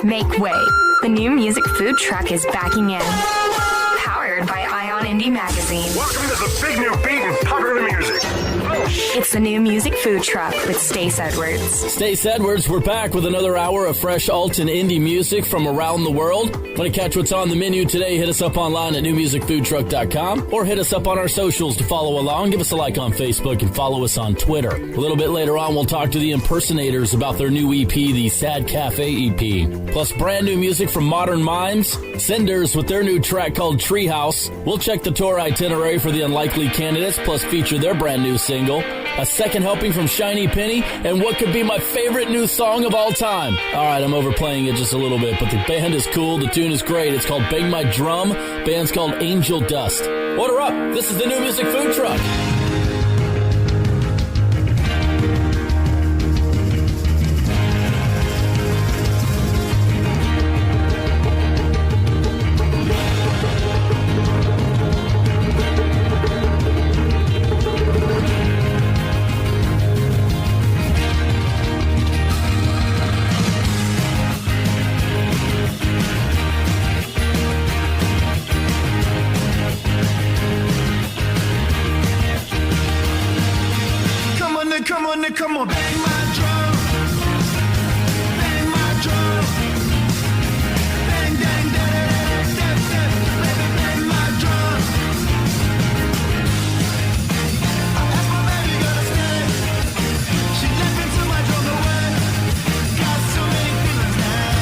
Make way. The new music food truck is backing in. Powered by Ion Indie Magazine. Welcome to the big new beat in popular music. It's the new music food truck with Stace Edwards. Stace Edwards, we're back with another hour of fresh alt and indie music from around the world. Want to catch what's on the menu today? Hit us up online at newmusicfoodtruck.com or hit us up on our socials to follow along. Give us a like on Facebook and follow us on Twitter. A little bit later on, we'll talk to the Impersonators about their new EP, the Sad Cafe EP. Plus brand new music from Modern Mimes, Cinders with their new track called Treehouse. We'll check the tour itinerary for the Unlikely Candidates, plus feature their brand new single. A second helping from Shiny Penny, and what could be my favorite new song of all time. All right, I'm overplaying it just a little bit, but the band is cool. The tune is great. It's called Bang My Drum. Band's called Angel Dust. Order up. This is the new music food truck. Come on, bang my drum, bang my drum, bang, bang, bang, bang, bang, bang my drum. I asked my baby, gonna stay. She left into my drum away. Got so many feelings now.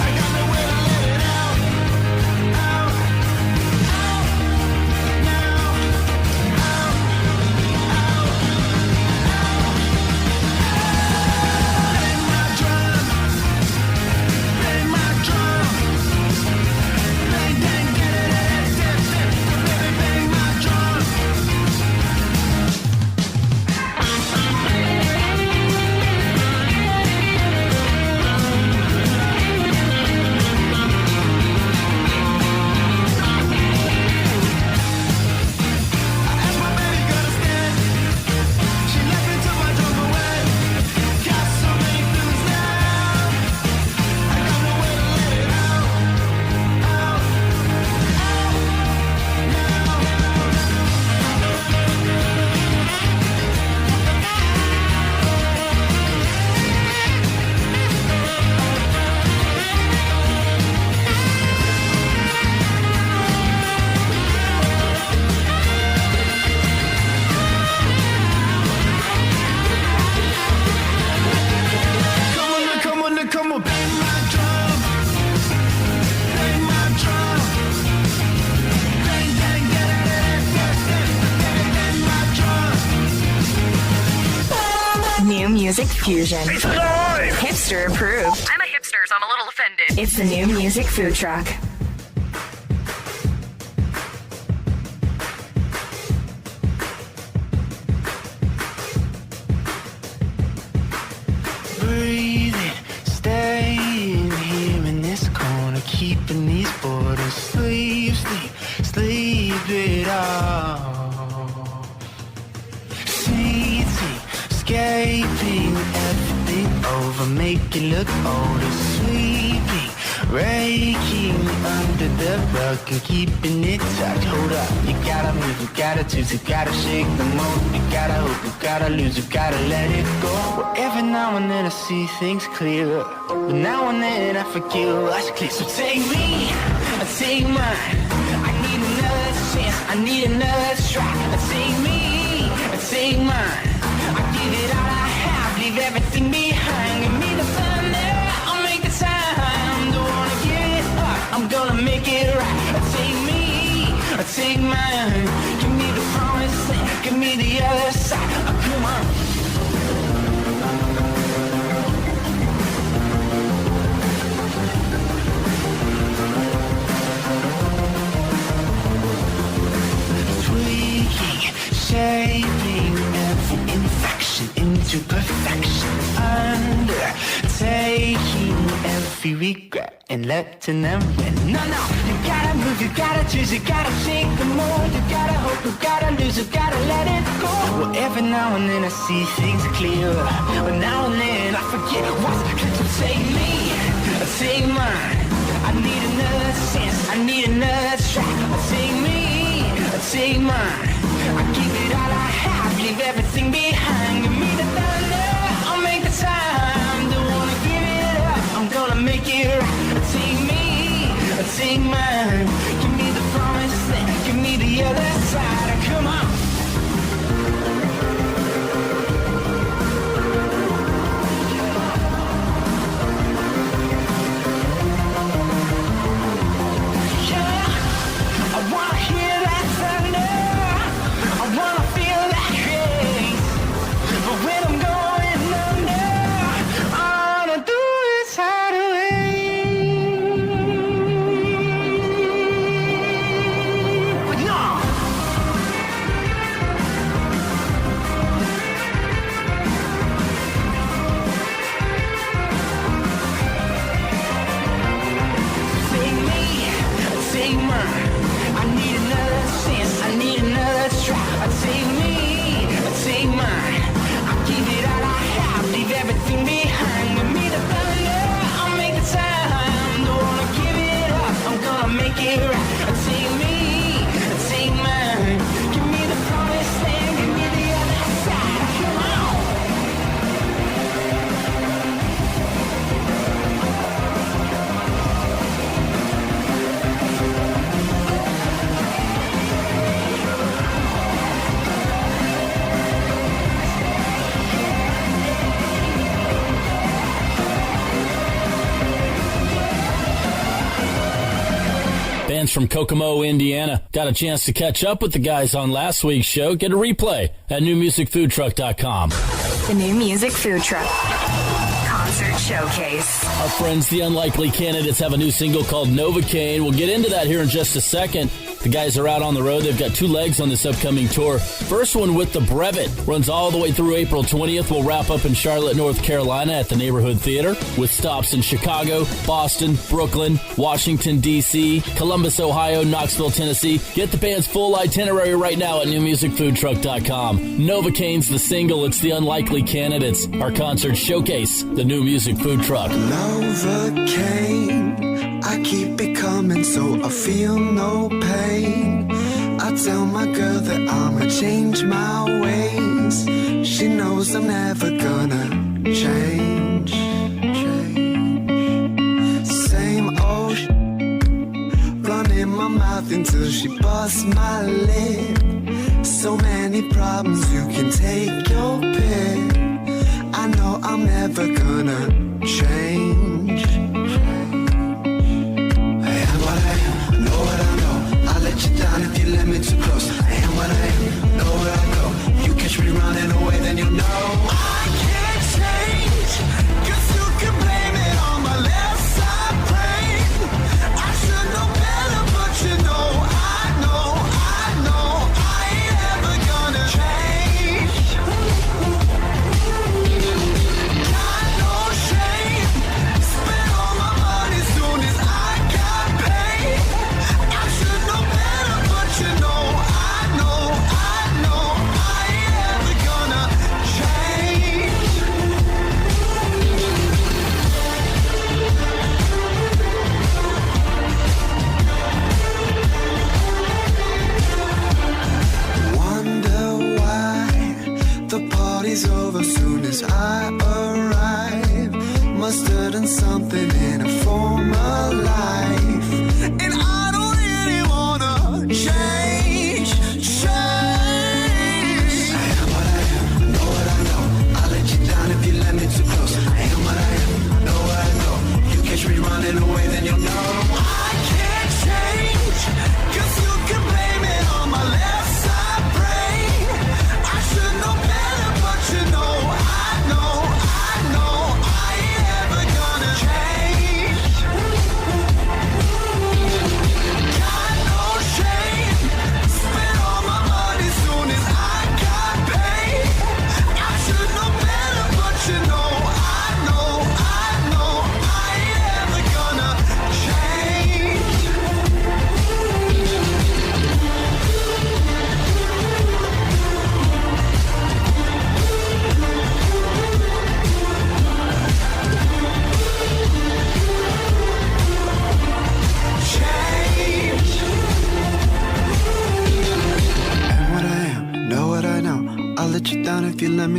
I got no way to let it out, out, out, now, out, out. Come on, bang my drum, bang my drum, bang, bang, bang, bang my drum. New music fusion. It's live! Hipster approved. I'm a hipster, so I'm a little offended. It's the new music food truck. Breathing, staying here in this corner, keeping these borders. Sleep, sleep, sleep it off. Sleep, sleep, escaping everything over, make it look older. Sweeping, raking under the rug and keeping it tucked. Hold up, you gotta move, you gotta choose, you gotta shake the mold. You gotta hope, you gotta lose, you gotta let it go. Well, every now and then I see things clearer, but now and then I forget what's clear. So take me, take mine. I need another chance, I need another try. Take me, take mine. I give it all I have, leave everything behind. Give me the thunder, I'll make the time. Don't wanna give it up, I'm gonna make it right. Take me, take mine. Give me the promised land, give me the other side. Come on. Tweaking, shaping every infection into perfection. Undertaking every regret and letting them win. No, no, you gotta move, you gotta choose, you gotta shake the mold. You gotta hope, you gotta lose, you gotta let it go. Well, every now and then I see things clearer, but now and then I forget what's clear. So take me, I need another track. Take me, take mine. I give it all I have, leave everything behind. Give me the thunder, I'll make the time. Don't wanna give it up, I'm gonna make it right. Take me, take mine. Give me the promised land, give me the other side. Come on. From Kokomo, Indiana. Got a chance to catch up with the guys on last week's show? Get a replay at newmusicfoodtruck.com. The New Music Food Truck Concert Showcase. Our friends, the Unlikely Candidates, have a new single called Novocaine. We'll get into that here in just a second. The guys are out on the road. They've got 2 legs on this upcoming tour. First one with the Brevet runs all the way through April 20th. We'll wrap up in Charlotte, North Carolina at the Neighborhood Theater with stops in Chicago, Boston, Brooklyn, Washington, D.C., Columbus, Ohio, Knoxville, Tennessee. Get the band's full itinerary right now at newmusicfoodtruck.com. Novocaine's the single. It's the Unlikely Candidates, our concert showcase, the New Music Food Truck. Novocaine, I keep it coming so I feel no pain. I tell my girl that I'ma change my ways. She knows I'm never gonna change. Same old running my mouth until she busts my lip. So many problems, you can take your pick. I know I'm never gonna change. Down if you let me too close. I am what I am, know where I go. You catch me running away, then you'll know I can't change, 'cause you can blame it on my left side brain. I should know better, but you know I ain't ever gonna change. Got no shame,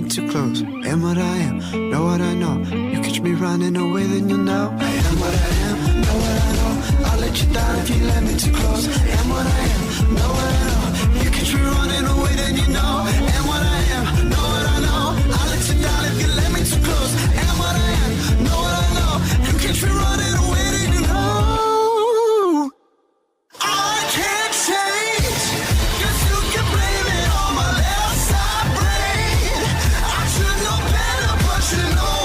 me too close. I am what I am, know what I know. You catch me running away, then you'll know. I am what I am, know what I know. I'll let you down if you let me too close. I am what I am, know what I know. You catch me running away, then you know. I am what I am, know what I know. I'll let you down if you let me too close. I am what I am, know what I know. You catch me running away, then you know. I can't change, 'cause you can blame it on my left side brain. I should know better, but you know,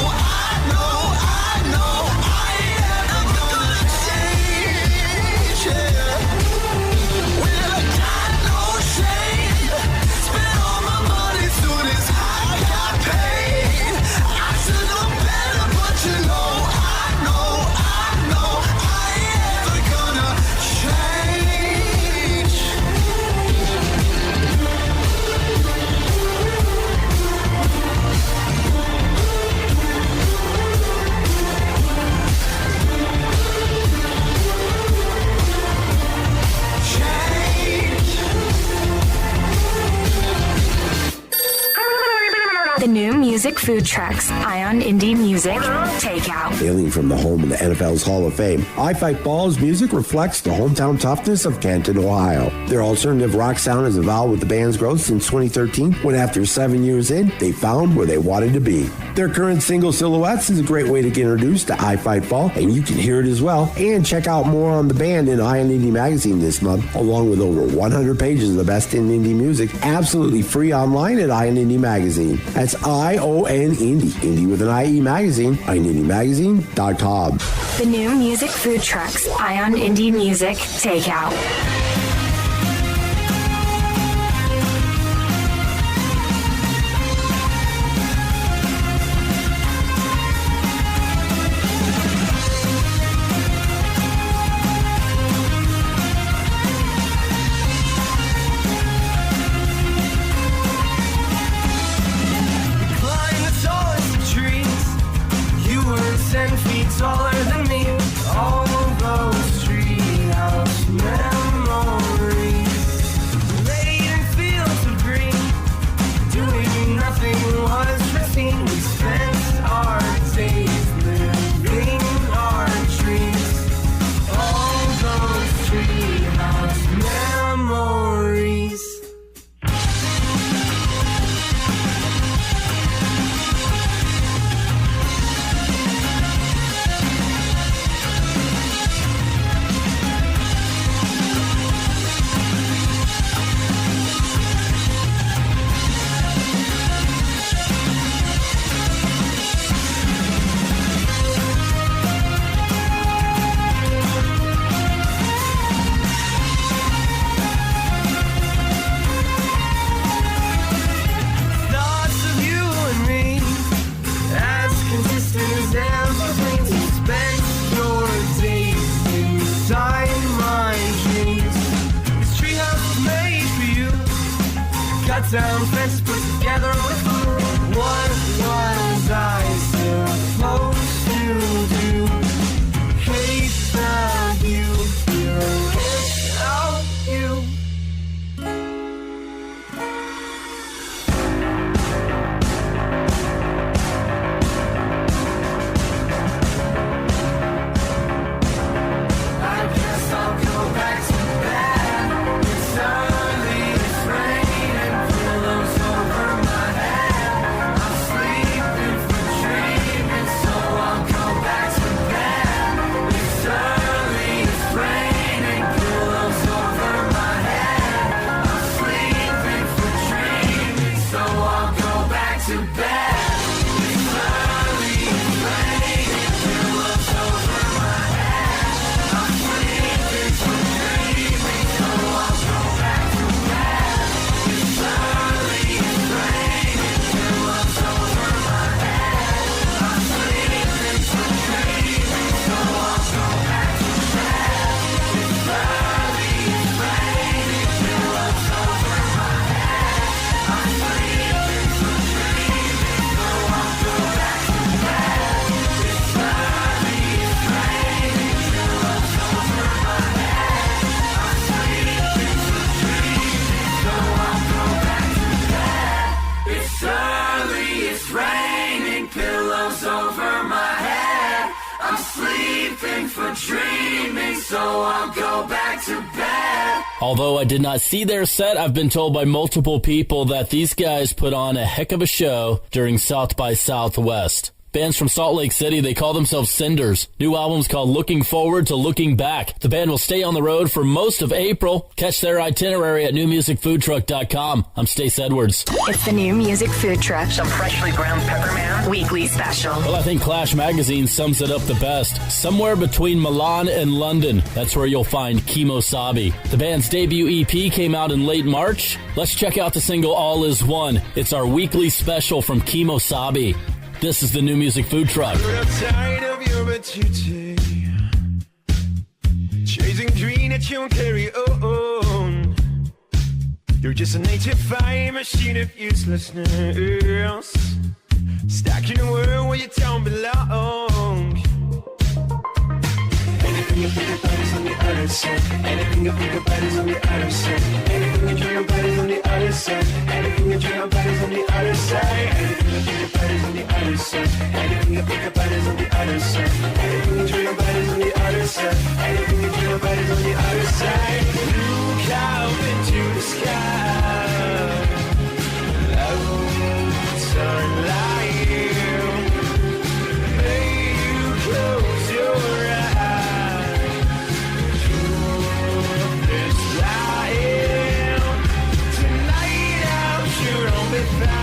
I am gonna change, yeah. Well, I got no shame, spent all my money soon as I got paid. I should know better, but you know, I am gonna change. The new music food trucks, Ion Indie Music Takeout. Hailing from the home of the NFL's Hall of Fame, I Fight Ball's music reflects the hometown toughness of Canton, Ohio. Their alternative rock sound has evolved with the band's growth since 2013, when after 7 years in, they found where they wanted to be. Their current single, Silhouettes, is a great way to get introduced to I Fight Ball, and you can hear it as well, and check out more on the band in Ion Indie Magazine this month, along with over 100 pages of the best in indie music, absolutely free online at Ion Indie Magazine. That's ION Indie, Indie with an IE Magazine, IonIndieMagazine.com. The new music food trucks, Ion Indie Music Takeout. Climb the tallest of trees. You were 10 feet taller than me. All those treehouse memories. Laid in fields of green. Doing nothing was routine. We spent our days living our dreams. All those treehouse memories. Thoughts of you and me, as consistent as evergreens. You spent your days inside my dreams. This treehouse was made for you. Cut down fence put together with glue. What was I supposed to do? Hate the view here without you. I guess I'll go back to bed. It's early, it's raining, pillows over my head. dreaming, so I'll go back to bed. Although I did not see their set, I've been told by multiple people that these guys put on a heck of a show during South by Southwest. Bands from Salt Lake City, they call themselves Cinders. New album's called Looking Forward to Looking Back. The band will stay on the road for most of April. Catch their itinerary at newmusicfoodtruck.com. I'm Stace Edwards. It's the new music food truck. Some freshly ground pepperman. Weekly special. Well, I think Clash Magazine sums it up the best. Somewhere between Milan and London, that's where you'll find Keemosabe. The band's debut EP came out in late March. Let's check out the single All Is One. It's our weekly special from Keemosabe. This is the new music food truck. I'm tired of your beauty, chasing dream that you won't carry on. You're just an 8-to-5 machine of uselessness, stuck in a world where you don't belong. Anything you think about is on the other side. Anything you think about is on the other side. Anything you dream about is on the other side. Anything you dream about is on the other side. Anything you think about is on the other side. Anything you think about is on the other side. Anything you dream about is on the other side. Anything you dream about is on the other side. Look out into the sky. Clouds are lying. May you close your eyes. Truth is lying. Tonight I'm sure I'll be fine.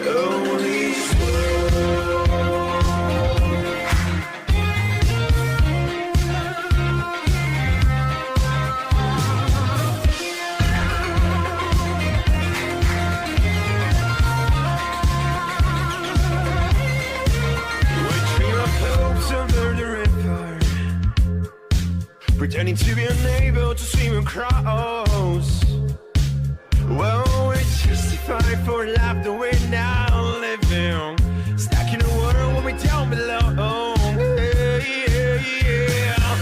Only slow. Pretending to be unable to swim across. Well, we're justified for a life that we're now living, stuck in a world where we don't belong.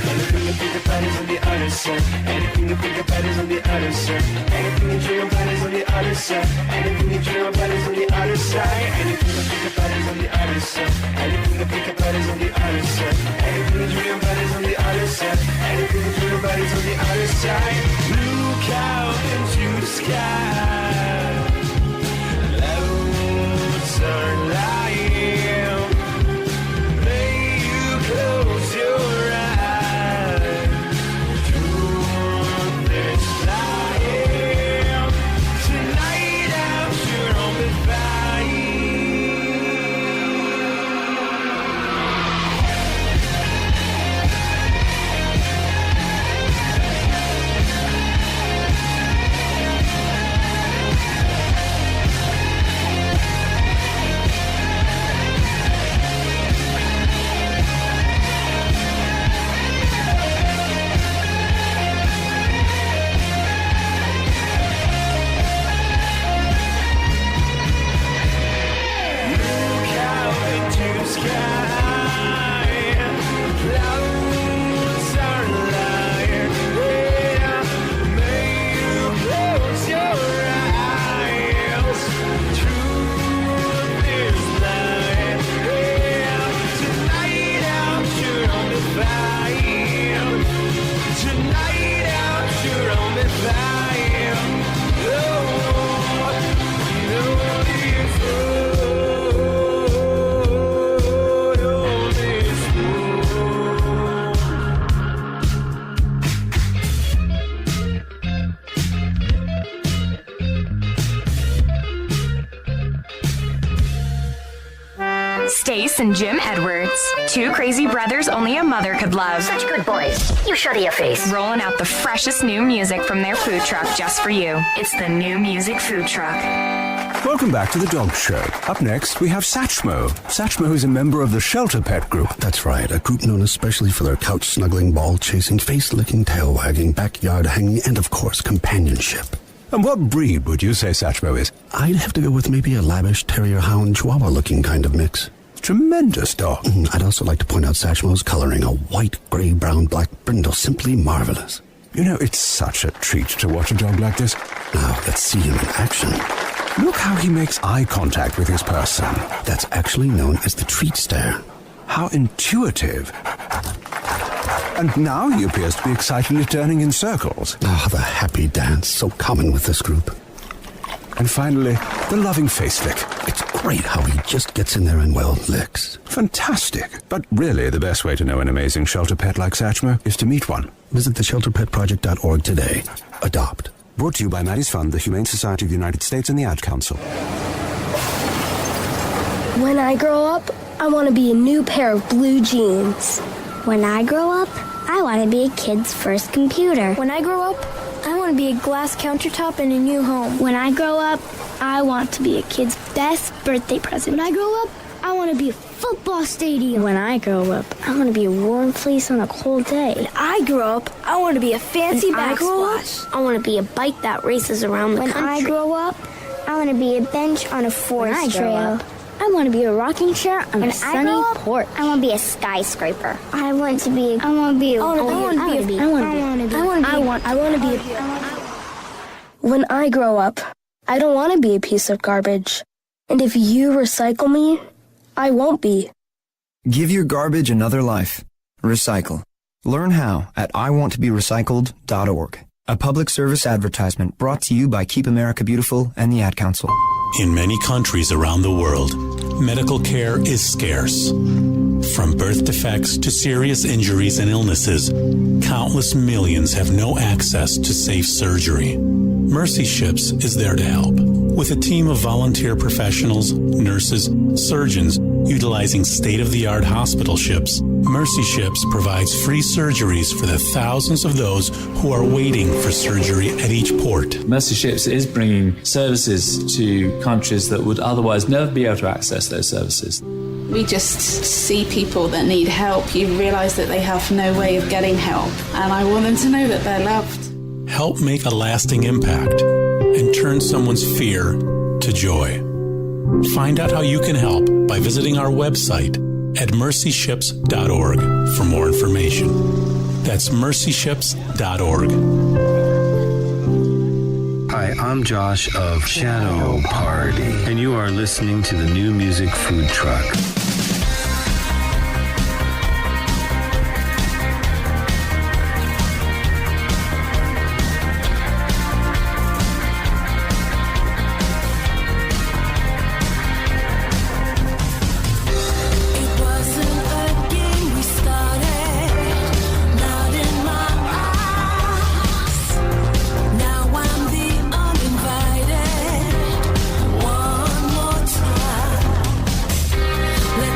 Anything you think about is on the other side. Anything you think about is on the other side. Anything you dream about is on the other side. Anything you dream about is on the other side. Anything you think about is on the other side. Anything you think about is on the other side. Anything you dream about is on the other side. Anything you dream about is on the other side. Look out into the sky. Clouds are lying. May you close your eyes. Truth is lying. Tonight I'm sure I'll be fine. Look out into the sky. Clouds are lying. Yeah. May you close your eyes. Truth is lying. Yeah. Tonight I'm sure I'll be fine. Tonight I'm sure I'll be fine. Oh, no, it's Stace and Jim Edwards. Two crazy brothers only a mother could love. Such good boys. You shut your face. Rolling out the freshest new music from their food truck just for you. It's the new music food truck. Welcome back to the Dog Show. Up next, we have Satchmo. Satchmo is a member of the Shelter Pet Group. That's right, a group known especially for their couch-snuggling, ball-chasing, face-licking, tail-wagging, backyard-hanging, and, of course, companionship. And what breed would you say Satchmo is? I'd have to go with maybe a lavish terrier-hound chihuahua-looking kind of mix. Tremendous dog. I'd also like to point out Satchmo's coloring, a white, gray, brown, black brindle, simply marvelous. You know, it's such a treat to watch a dog like this. Now, let's see him in action. Look how he makes eye contact with his person. That's actually known as the treat stare. How How intuitive. And now he appears to be excitedly turning in circles. Ah, the happy dance, so common with this group. And finally, the loving face lick. It's great how he just gets in there and, well, licks. Fantastic. But really, the best way to know an amazing shelter pet like Satchmo is to meet one. Visit theshelterpetproject.org today. Adopt. Brought to you by Maddie's Fund, the Humane Society of the United States, and the Ad Council. When I grow up, I want to be a new pair of blue jeans. When I grow up, I want to be a kid's first computer. When I grow up, I want to be a glass countertop in a new home. When I grow up, I want to be a kid's best birthday present. When I grow up, I want to be a football stadium. When I grow up, I want to be a warm fleece on a cold day. When I grow up, I want to be a fancy backsplash. I want to be a bike that races around the country. When I grow up, I want to be a bench on a forest trail. I want to be a rocking chair on a sunny porch. I want to be a skyscraper. I want to be When I grow up, I don't want to be a piece of garbage. And if you recycle me, I won't be. Give your garbage another life. Recycle. Learn how at iwanttoberecycled.org. A public service advertisement brought to you by Keep America Beautiful and the Ad Council. In many countries around the world, medical care is scarce. From birth defects to serious injuries and illnesses, countless millions have no access to safe surgery. Mercy Ships is there to help. With a team of volunteer professionals, nurses, surgeons, utilizing state-of-the-art hospital ships, Mercy Ships provides free surgeries for the thousands of those who are waiting for surgery at each port. Mercy Ships is bringing services to countries that would otherwise never be able to access those services. We just see people that need help. You realise that they have no way of getting help, and I want them to know that they're loved. Help make a lasting impact and turn someone's fear to joy. Find out how you can help by visiting our website at mercyships.org for more information. That's mercyships.org. Hi, I'm Josh of Shadow Party, and you are listening to the New Music Food Truck. Let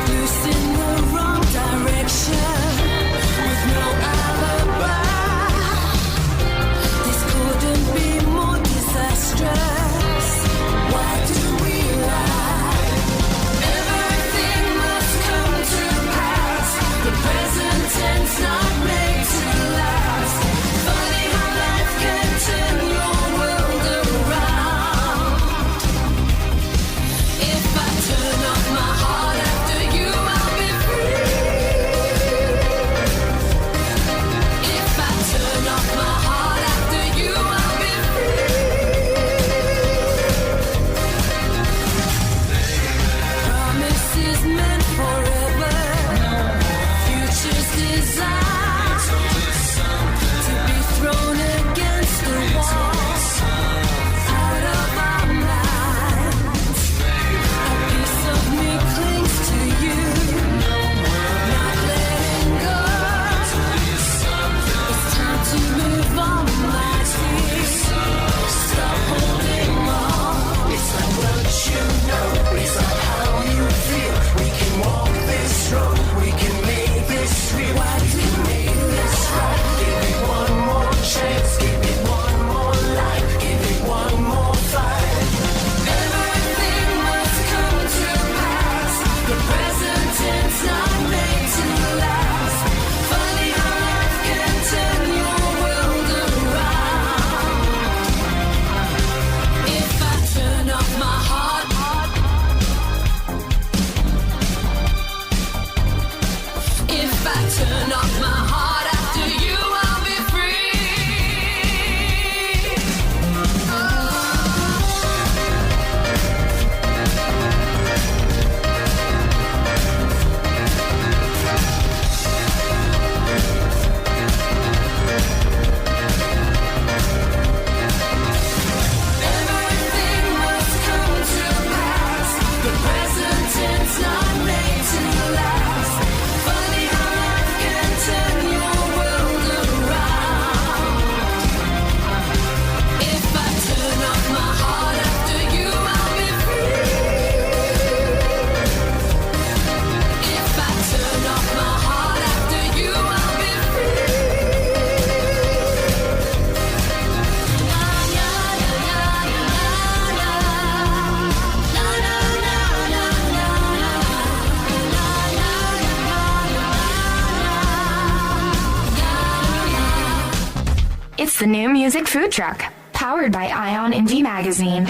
It's the new music food truck, powered by Ion Indie Magazine.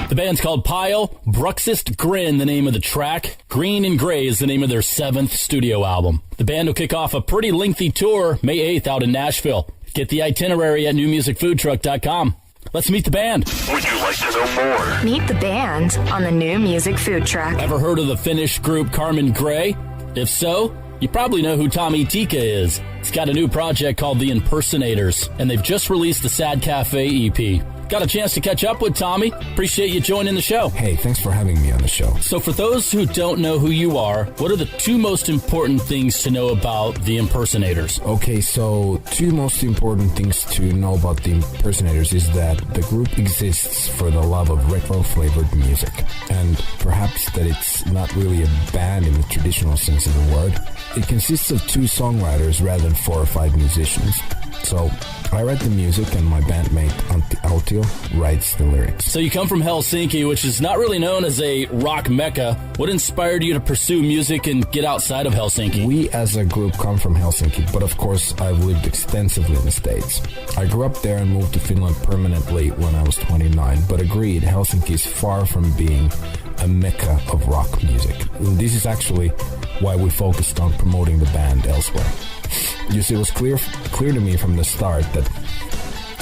The band's called Pile, Bruxist Grin, the name of the track. Green and Gray is the name of their 7th studio album. The band will kick off a pretty lengthy tour May 8th out in Nashville. Get the itinerary at newmusicfoodtruck.com. Let's meet the band. Would you like to know more? Meet the band on the new music food truck. Ever heard of the Finnish group Carmen Gray? If so, you probably know who Tommy Tika is. He's got a new project called The Impersonators, and they've just released the Sad Cafe EP. Got a chance to catch up with Tommy. Appreciate you joining the show. Hey, thanks for having me on the show. So for those who don't know who you are, what are the 2 most important things to know about the Impersonators? Okay, so 2 most important things to know about the Impersonators is that the group exists for the love of retro-flavored music, and perhaps that it's not really a band in the traditional sense of the word. It consists of 2 songwriters rather than 4 or 5 musicians. So I write the music and my bandmate Antti Autio writes the lyrics. So you come from Helsinki, which is not really known as a rock mecca. What inspired you to pursue music and get outside of Helsinki? We as a group come from Helsinki, but of course I've lived extensively in the States. I grew up there and moved to Finland permanently when I was 29, but agreed Helsinki is far from being a mecca of rock music. And this is actually why we focused on promoting the band elsewhere. You see, it was clear to me from the start that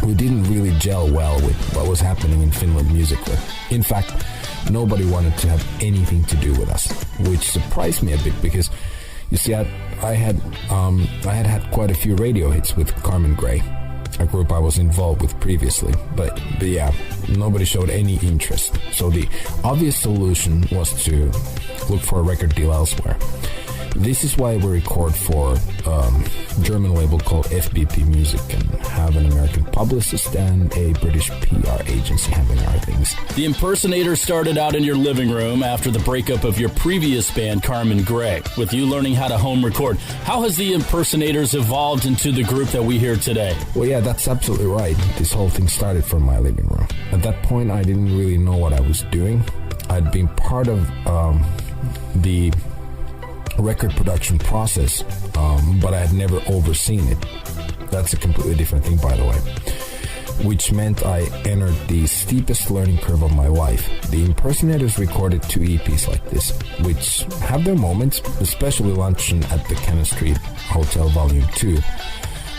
we didn't really gel well with what was happening in Finland musically. In fact, nobody wanted to have anything to do with us, which surprised me a bit because, you see, I had quite a few radio hits with Carmen Gray, a group I was involved with previously, but yeah, nobody showed any interest. So the obvious solution was to look for a record deal elsewhere. This is why we record for a German label called FBP Music and have an American publicist and a British PR agency handling our things. The Impersonators started out in your living room after the breakup of your previous band, Carmen Gray, with you learning how to home record. How has the Impersonators evolved into the group that we hear today? Well, yeah, that's absolutely right. This whole thing started from my living room. At that point, I didn't really know what I was doing. I'd been part of the record production process, but I had never overseen it. That's a completely different thing, by the way. Which meant I entered the steepest learning curve of my life. The Impersonators recorded 2 EPs like this, which have their moments, especially Luncheon at the Cannon Street Hotel Volume 2.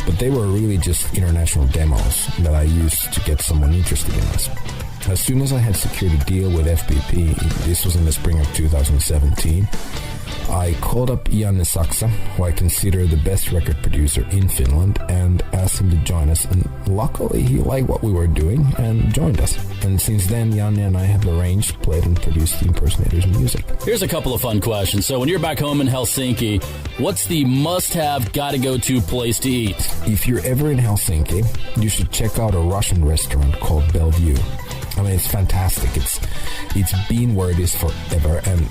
But they were really just international demos that I used to get someone interested in us. As soon as I had secured a deal with FBP, this was in the spring of 2017, I called up Janne Saksa, who I consider the best record producer in Finland, and asked him to join us, and luckily he liked what we were doing and joined us. And since then, Janne and I have arranged, played, and produced the Impersonators music. Here's a couple of fun questions. So when you're back home in Helsinki, what's the must-have, gotta-go-to place to eat? If you're ever in Helsinki, you should check out a Russian restaurant called Bellevue. I mean, it's fantastic. It's been where it is forever, and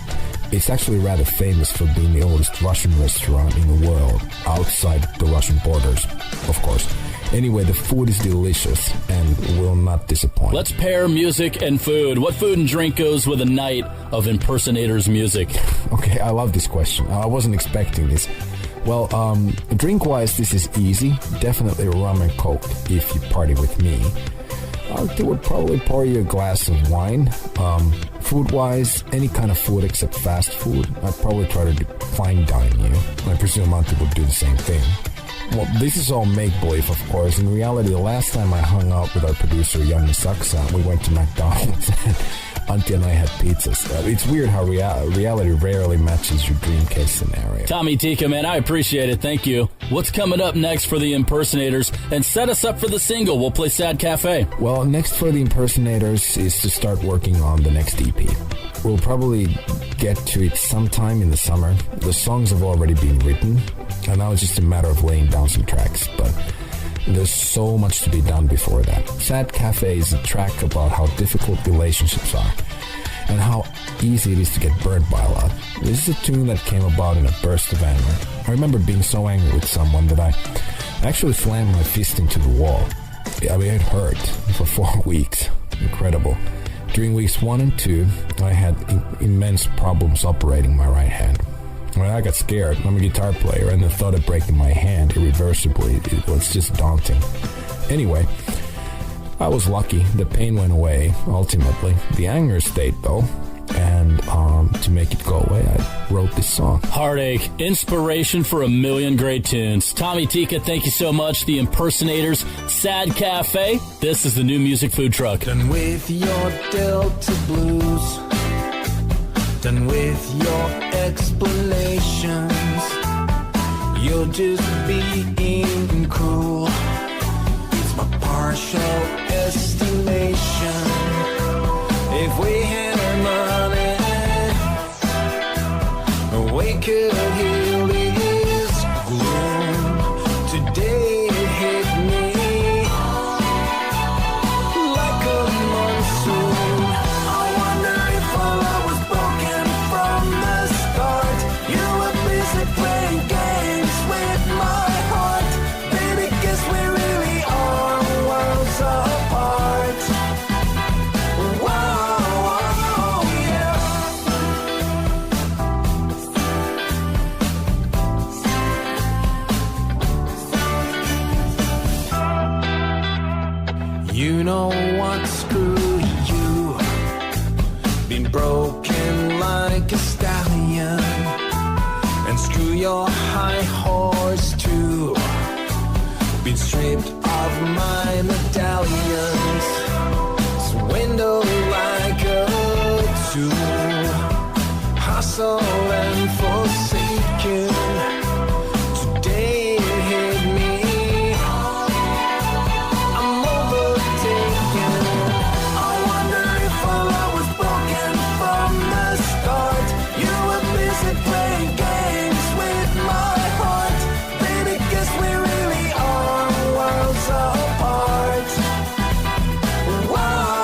it's actually rather famous for being the oldest Russian restaurant in the world, outside the Russian borders, of course. Anyway, the food is delicious and will not disappoint. Let's pair music and food. What food and drink goes with a night of Impersonators music? Okay, I love this question. I wasn't expecting this. Well, drink-wise, this is easy. Definitely rum and coke if you party with me. I would probably pour you a glass of wine. Food-wise, any kind of food except fast food. I'd probably try to fine dine you. I presume a lot of people do the same thing. Well, this is all make-believe, of course. In reality, the last time I hung out with our producer, Janne Saksa, we went to McDonald's and Antti and I had pizzas. It's weird how reality rarely matches your dream case scenario. Tommy Tika, man, I appreciate it. Thank you. What's coming up next for the Impersonators? And set us up for the single. We'll play Sad Cafe. Well, next for the Impersonators is to start working on the next EP. We'll probably get to it sometime in the summer. The songs have already been written, and now it's just a matter of laying down some tracks, but there's so much to be done before that. Sad Cafe is a track about how difficult relationships are and how easy it is to get burned by a lot. This is a tune that came about in a burst of anger. I remember being so angry with someone that I actually slammed my fist into the wall. I mean, it hurt for 4 weeks. Incredible. During weeks 1 and 2, I had immense problems operating my right hand. When I got scared, I'm a guitar player, and the thought of breaking my hand irreversibly, it was just daunting. Anyway, I was lucky. The pain went away, ultimately. The anger stayed, though, and to make it go away, I wrote this song. Heartache, inspiration for a million great tunes. Tommy Tika, thank you so much. The Impersonators, Sad Cafe. This is the new music food truck. Done with your Delta blues, done with your explanations. You're just being cruel. It's my partial estimation. If we had money, we could heal this gloom. Today it hit me like a monsoon. I wonder if our love was broken from the start. You were busy playing games with my heart. Baby, guess we really are worlds apart. Whoa, yeah. You know what, screw you. Been broken like a stallion. And screw your high horse too. Been stripped of of my medallions. It's a window I go to, hustle and forsaken. Today it hit me, I'm overtaken. I wonder if our love was broken from the start. You were busy playing games with my heart. Baby, guess we really are worlds apart. Whoa,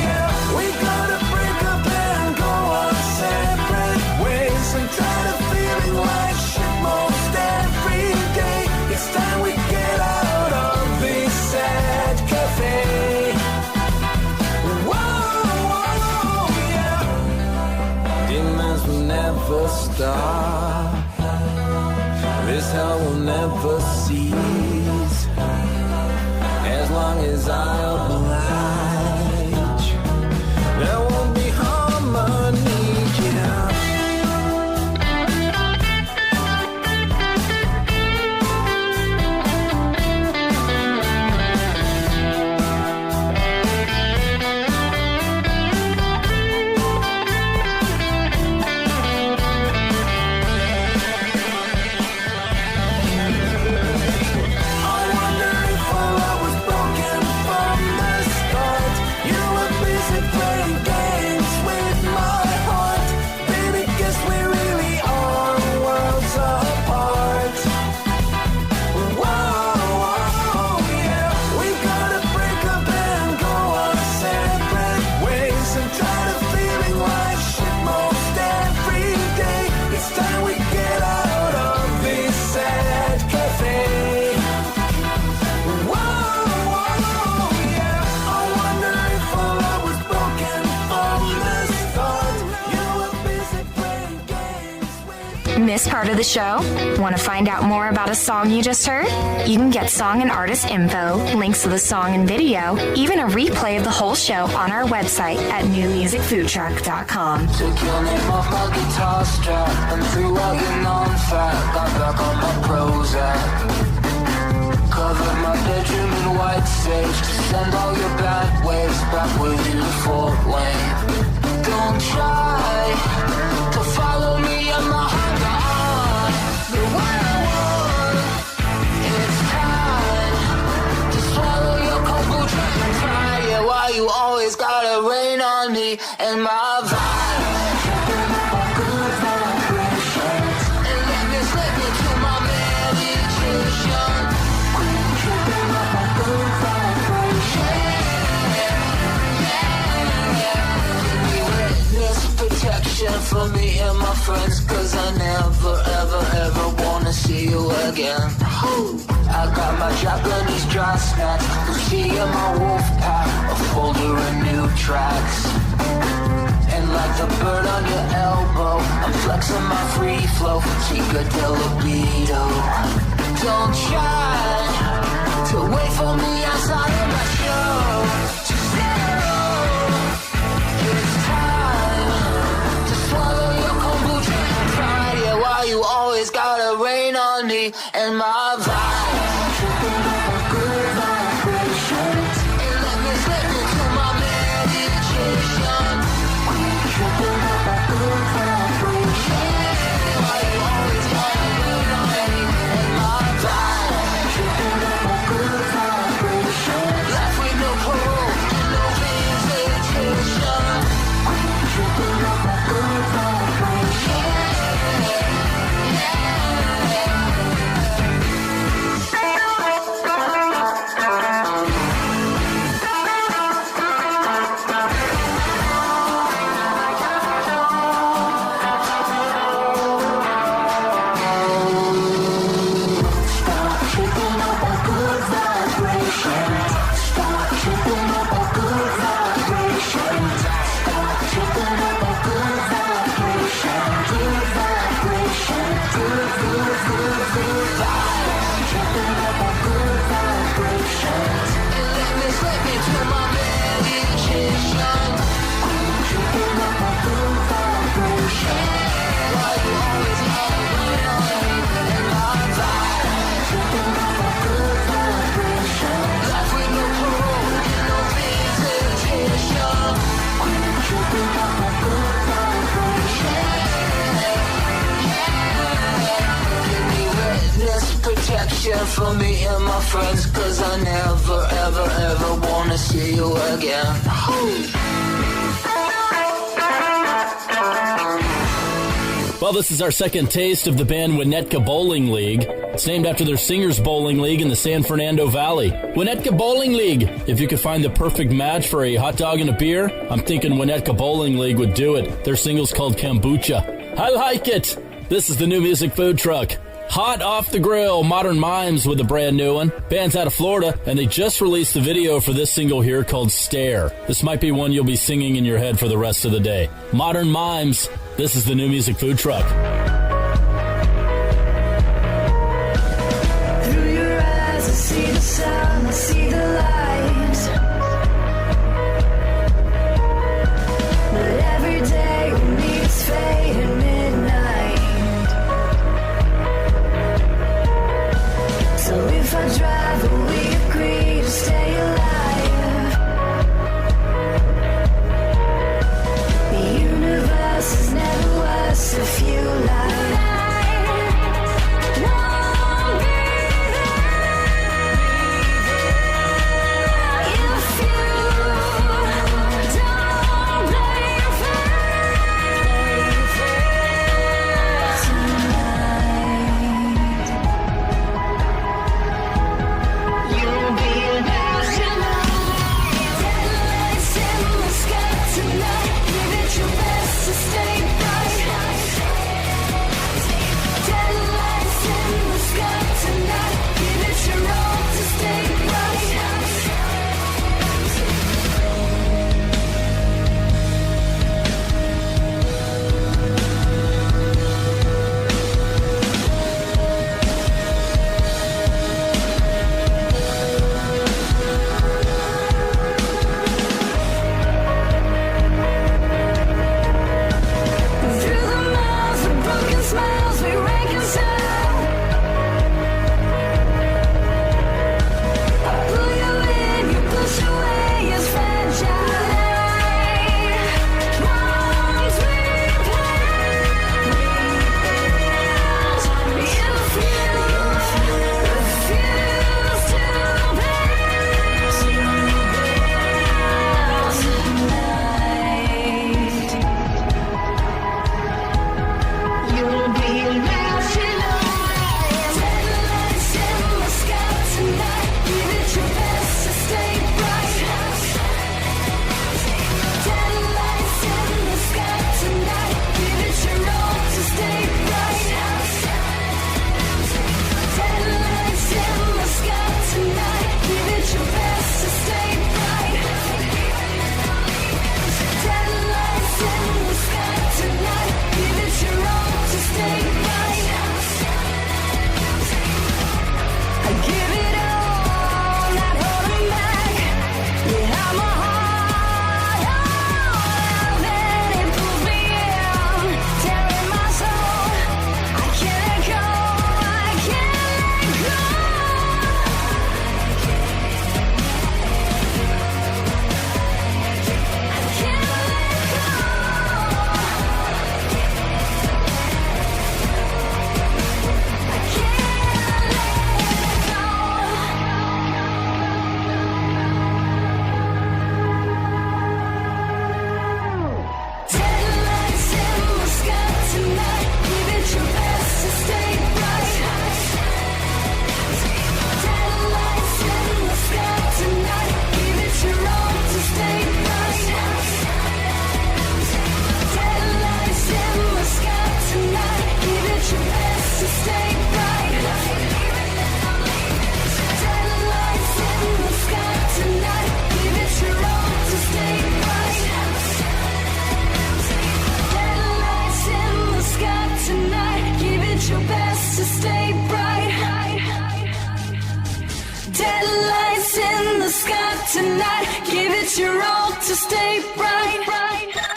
yeah, we gotta break up and go our separate ways. I'm tired of feeling like shit most every day. It's time we get out of this sad cafe. Whoa, yeah, demons will never stop. This hell will never cease as long as I oblige. There won't be harmony, yeah. I wonder if our love was broken from the start. You were busy playing games with my heart. Baby, guess we really are worlds apart. Whoa, yeah, we gotta break up and go our separate ways. I'm tired of feeling like shit most every day. It's time we get out of this sad cafe. Whoa, yeah, I wonder if our love was broken from the start. You were busy playing games with. Miss part of the show? Want to find out more about a song you just heard? You can get song and artist info, links to the song and video, even a replay of the whole show on our website at newmusicfoodtruck.com. Took your name off my guitar strap and threw out your non-fat. Got back on my Prozac. Covered my bedroom in white sage to send all your bad waves back with you to Fort Wayne. Don't try to follow me in my Honda on the way I want. It's time to swallow your kombucha and cry. Yeah, why you always gotta rain on me and my vibe? And let me slip into my meditation. Witness protection for me and my friends, cause I never ever ever wanna see you again. I got my Japanese dry snacks, Lucy and my wolf pack, a folder of new tracks. And like the bird on your elbow, I'm flexing my free flow, chica de libido. Don't try to wait for me outside of my show. Just zero. It's time to swallow your kombucha and cry. Yeah, why you always gotta rain on me and my vibe? And let me slip into my meditation. Why you always gotta rain on me and my vibe? Left with no parole and no visitation. for me and my friends, 'cause I never, ever, ever wanna see you again. Well, this is our second taste of the band Winnetka Bowling League. It's named after their Singers Bowling League in the San Fernando Valley. Winnetka Bowling League. If you could find the perfect match for a hot dog and a beer, I'm thinking Winnetka Bowling League would do it. Their single's called Kombucha. I like it. This is the New Music Food Truck. Hot off the grill, Modern Mimes with a brand new one. Band's out of Florida, and they just released the video for this single here called Stare. This might be one you'll be singing in your head for the rest of the day. Modern Mimes. This is the New Music Food Truck. Through your eyes, I see the sun, I see the light. But every day we meet is fate at midnight. So if I drive, will we agree to stay alive? The universe is never worse if you lie.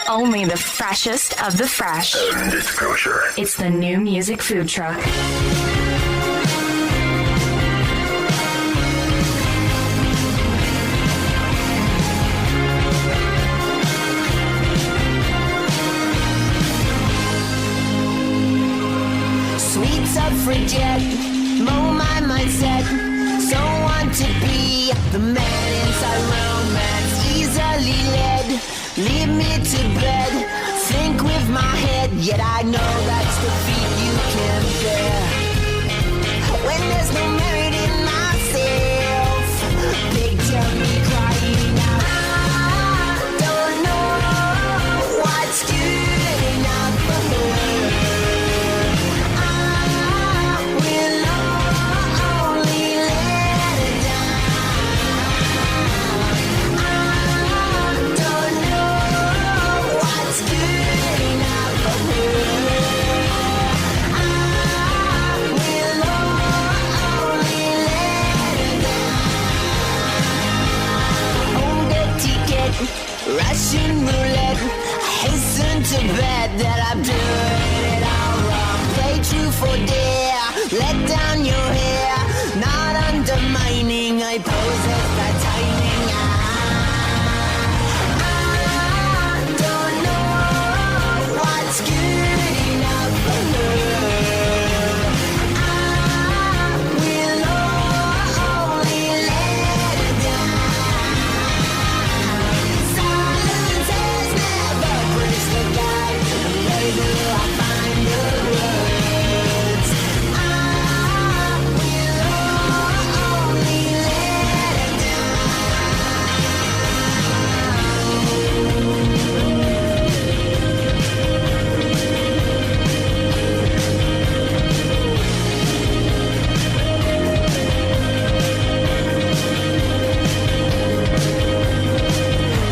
Only the freshest of the fresh. Disclosure. It's the New Music Food Truck. Sweet suffragette, mow my mindset. So want to be the man inside romance, easily led. Leave me to bed, think with my head, yet I know that's defeat you can bear. When there's no merit in myself, picture me crying out. I don't know what's good enough for her. I will only let her down. I don't know what's good enough for her. I will only let her down. Hold a ticket, Russian roulette. Hasten to bet that I'm doing it all wrong. Play truth or dare, let down your hair. Not undermining, I pose as the timing. I don't know what's good enough for her. I will only let her down. Silence has never bridged the gap. Later I'll find the words. I will only let her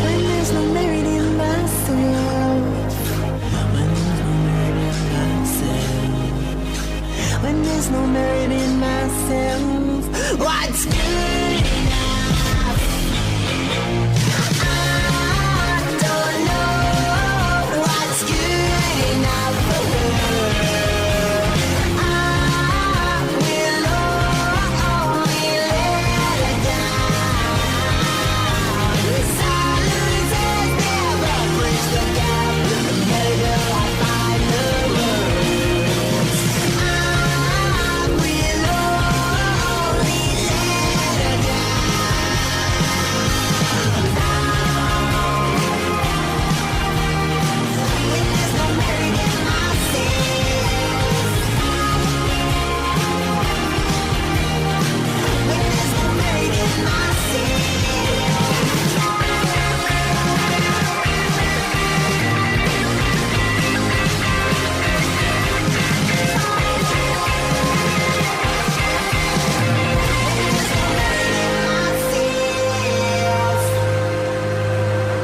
when there's no merit in myself. When there's no merit in myself, what's good enough? I don't know what's good enough for her. I will only let her down. Silence has never bridged the gap. Later I'll find the words. I will only let her down. When there's no merit in myself. When there's no merit in myself.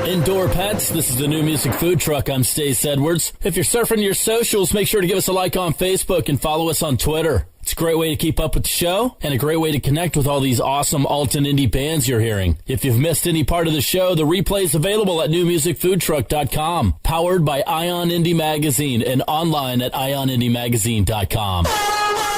Indoor Pets, this is the New Music Food Truck. I'm Stace Edwards. If you're surfing your socials, make sure to give us a like on Facebook and follow us on Twitter. It's a great way to keep up with the show and a great way to connect with all these awesome alt and indie bands you're hearing. If you've missed any part of the show, the replay is available at newmusicfoodtruck.com. Powered by Ion Indie Magazine and online at ionindie-magazine.com.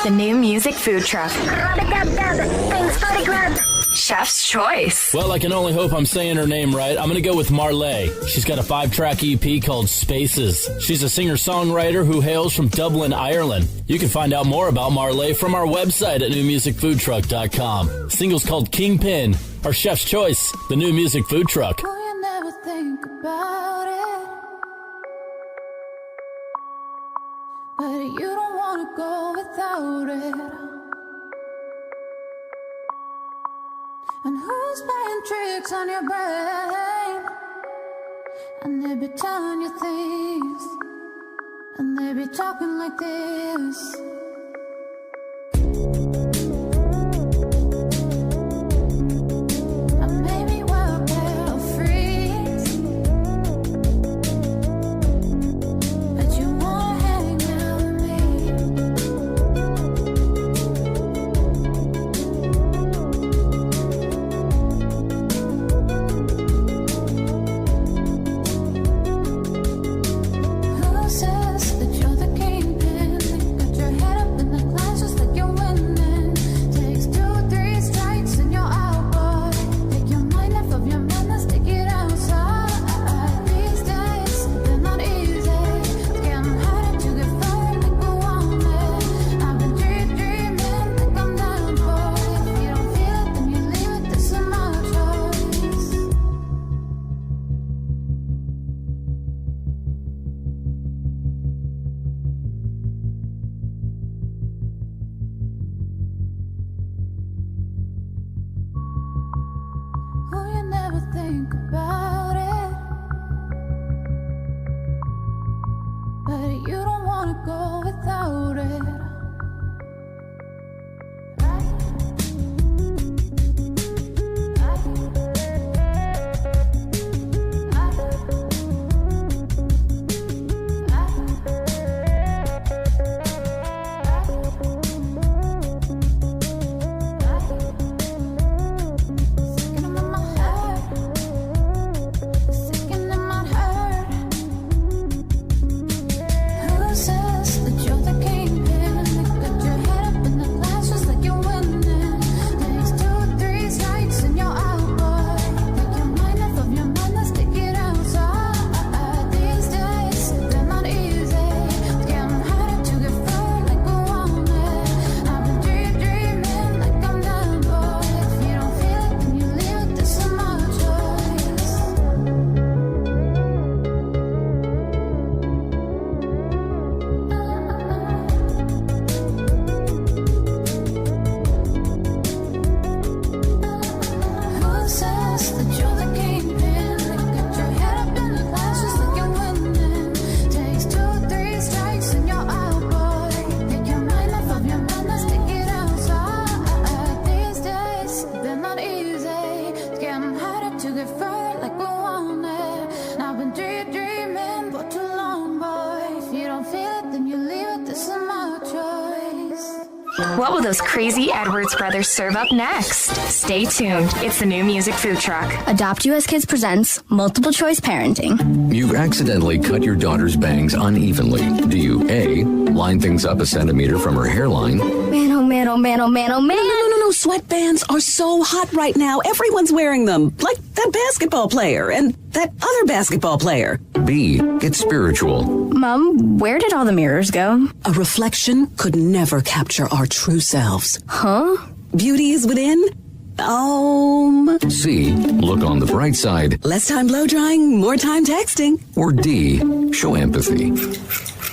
The New Music Food Truck. Thanks for the grub. Chef's Choice. Well, I can only hope I'm saying her name right. I'm going to go with Marlae. She's got a 5-track EP called Spaces. She's a singer-songwriter who hails from Dublin, Ireland. You can find out more about Marlae from our website at newmusicfoodtruck.com. Singles called Kingpin, our Chef's Choice, the New Music Food Truck. You never think about it, but you don't want to go without it. And who's playing tricks on your brain? And they be telling you things, and they be talking like this. And maybe we're better freaks, but you wanna hang out with Who says that you're the kingpin? Got your head What will those crazy Edwards brothers serve up next? Stay tuned. It's the New Music Food Truck. Adopt US Kids presents Multiple Choice Parenting. You've accidentally cut your daughter's bangs unevenly. Do you A, line things up a centimeter from her hairline? Man, oh man, oh man, oh man, oh man. No. Sweatbands are so hot right now. Everyone's wearing them. Like that basketball player and that other basketball player. B, get spiritual. Mom, where did all the mirrors go? A reflection could never capture our true selves. Huh? Beauty is within. C, look on the bright side. Less time blow drying, more time texting. Or D, show empathy.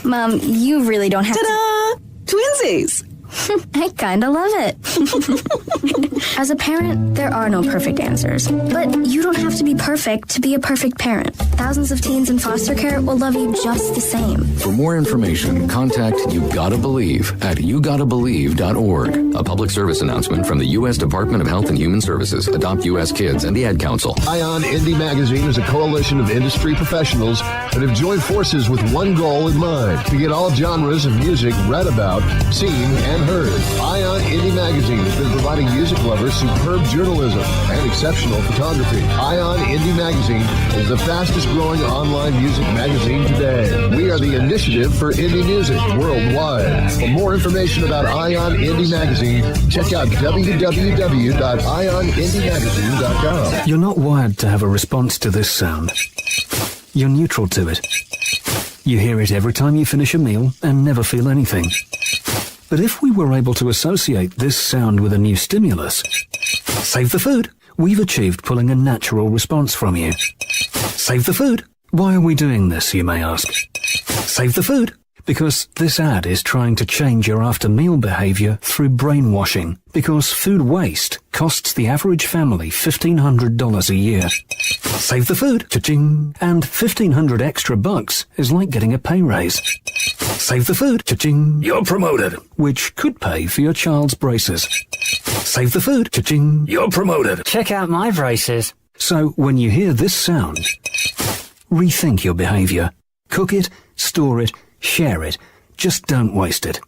Mom, you really don't have Ta-da! Twinsies! I kinda love it. As a parent, there are no perfect answers. But you don't have to be perfect to be a perfect parent. Thousands of teens in foster care will love you just the same. For more information, contact You Gotta Believe at YouGottaBelieve.org. A public service announcement from the U.S. Department of Health and Human Services, Adopt U.S. Kids, and the Ad Council. Ion Indie Magazine is a coalition of industry professionals that have joined forces with one goal in mind: to get all genres of music read about, seen, and heard. Ion Indie Magazine has been providing music lovers superb journalism and exceptional photography. Ion Indie Magazine is the fastest growing online music magazine today. We are the initiative for indie music worldwide. For more information about Ion Indie Magazine, check out www.ionindiemagazine.com. You're not wired to have a response to this sound. You're neutral to it. You hear it every time you finish a meal and never feel anything. But if we were able to associate this sound with a new stimulus, save the food, we've achieved pulling a natural response from you. Save the food. Why are we doing this, you may ask? Save the food. Because this ad is trying to change your after-meal behavior through brainwashing. Because food waste costs the average family $1,500 a year. Save the food. Cha-ching. And $1,500 extra bucks is like getting a pay raise. Save the food. Cha-ching. You're promoted. Which could pay for your child's braces. Save the food. Cha-ching. You're promoted. Check out my braces. So when you hear this sound, rethink your behavior. Cook it, store it, share it. Just don't waste it.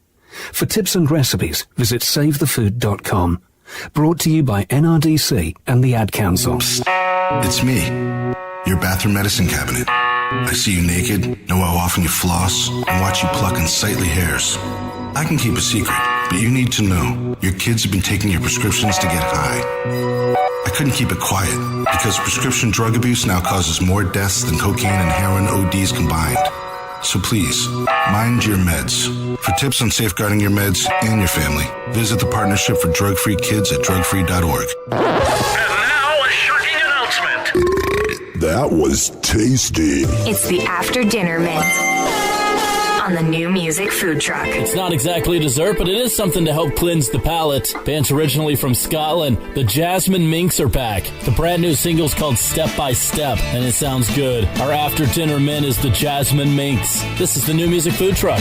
For tips and recipes, visit SaveTheFood.com. Brought to you by NRDC and the Ad Council. It's me, your bathroom medicine cabinet. I see you naked, know how often you floss, and watch you pluck unsightly hairs. I can keep a secret, but you need to know. Your kids have been taking your prescriptions to get high. I couldn't keep it quiet, because prescription drug abuse now causes more deaths than cocaine and heroin ODs combined. So please, mind your meds. For tips on safeguarding your meds and your family, visit the Partnership for Drug-Free Kids at drugfree.org. And now, a shocking announcement. That was tasty. It's the After Dinner Mint on the New Music Food Truck. It's not exactly dessert, but it is something to help cleanse the palate. Bands originally from Scotland, the Jasmine Minks are back. The brand new single's called Step by Step, and it sounds good. Our After Dinner Mint is the Jasmine Minks. This is the New Music Food Truck.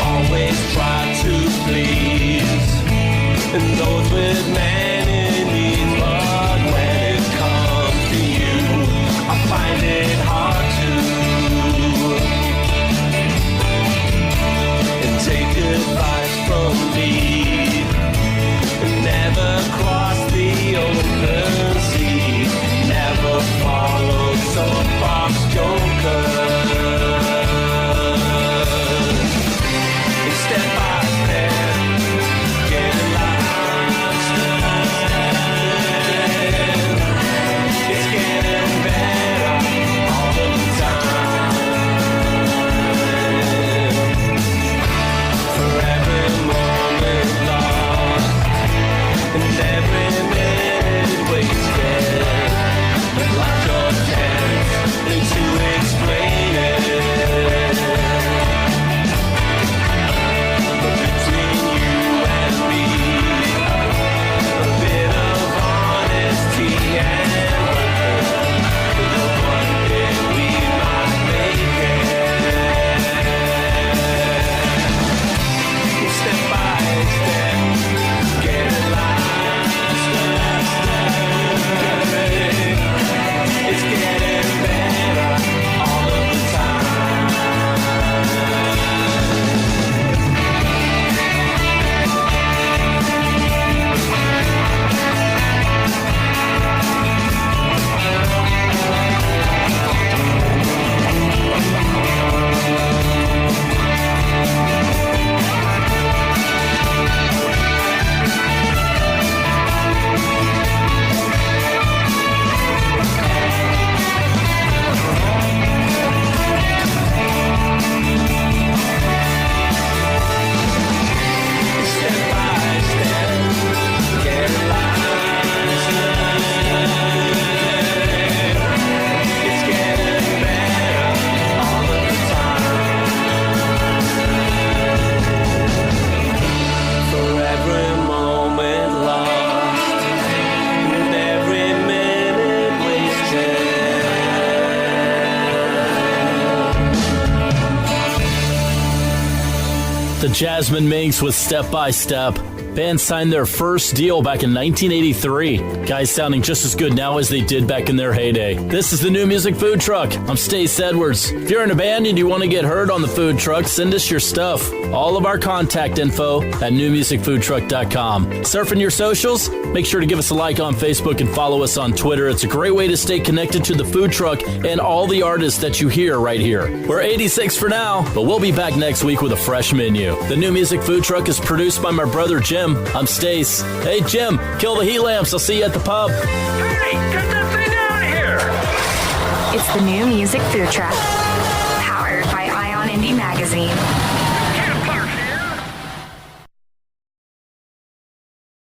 Always try to please and those with many needs, but when it comes to you, I find it hard to and take advice from me and never cross the open sea, never follow soapbox jokers. Step by step, getting lost. It's getting better all the time. For every moment lost and every minute wasted, like your chance Jasmine Minks with Step by Step. Band signed their first deal back in 1983. Guys sounding just as good now as they did back in their heyday. This is the New Music Food Truck. I'm Stace Edwards. If you're in a band and you want to get heard on the food truck, send us your stuff. All of our contact info at newmusicfoodtruck.com. Surfing your socials? Make sure to give us a like on Facebook and follow us on Twitter. It's a great way to stay connected to the food truck and all the artists that you hear right here. We're 86 for now, but we'll be back next week with a fresh menu. The New Music Food Truck is produced by my brother Jim. I'm Stace. Hey, Jim, kill the heat lamps. I'll see you at the pub. Hey, get that thing out of here! It's the New Music Food Truck, powered by Ion Indie Magazine.